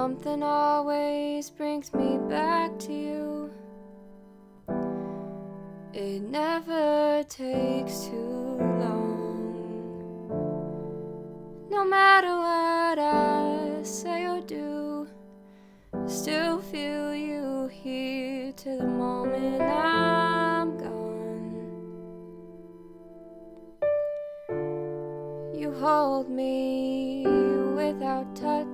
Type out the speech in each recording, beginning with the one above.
Something always brings me back to you. It never takes too long. No matter what I say or do, I still feel you here till the moment I'm gone. You hold me without touch.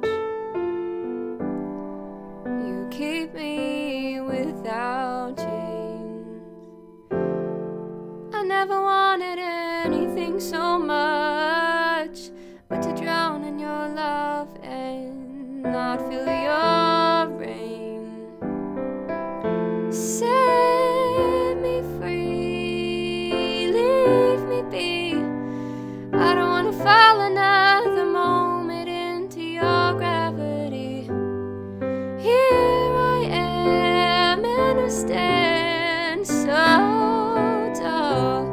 You keep me without chains. I never wanted anything so much but to drown in your love and not feel your rain. Set me free, leave me be. I don't want to fall another moment into your gravity. Here I am and I stand so tall,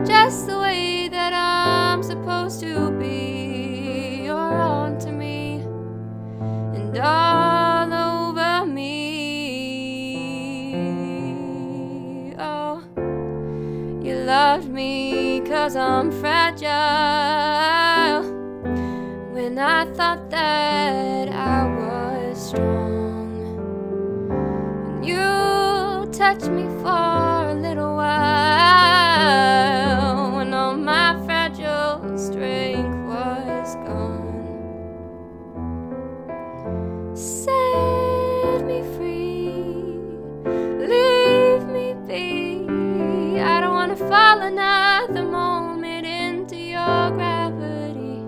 just the way that I'm supposed to be. You're on to me and all over me. Oh, you loved me 'cause I'm fragile, when I thought that I was strong. And you touched me for a little while, when all my fragile strength was gone. Set me free, leave me be. I don't want to fall another moment into your gravity.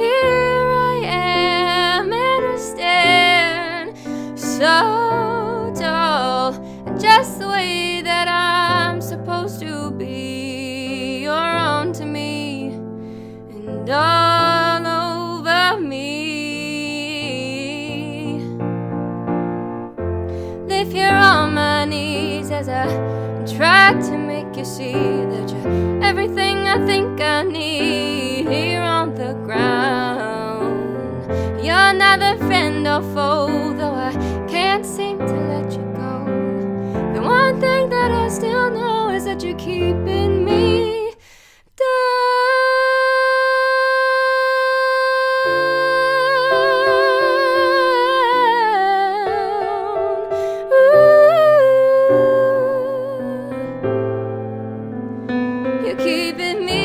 Here I am and I stand so tall, just the way that I'm supposed to be. You're on to me and all over me. Live here on my knees as I try to make you see that you're everything I think I need. Here on the ground, you're neither friend or foe, though I can't seem to let you go. The one thing that I still know is that you're keeping me down. You're keeping me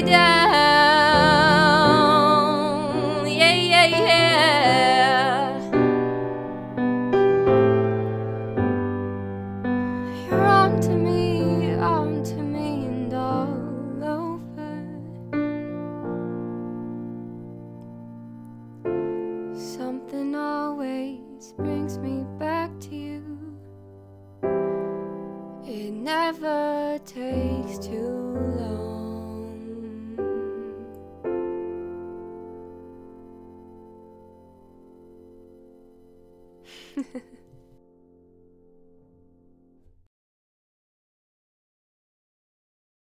down. Yeah, yeah, yeah. You're on to me and all over. Something always brings me back to you. It never takes too long.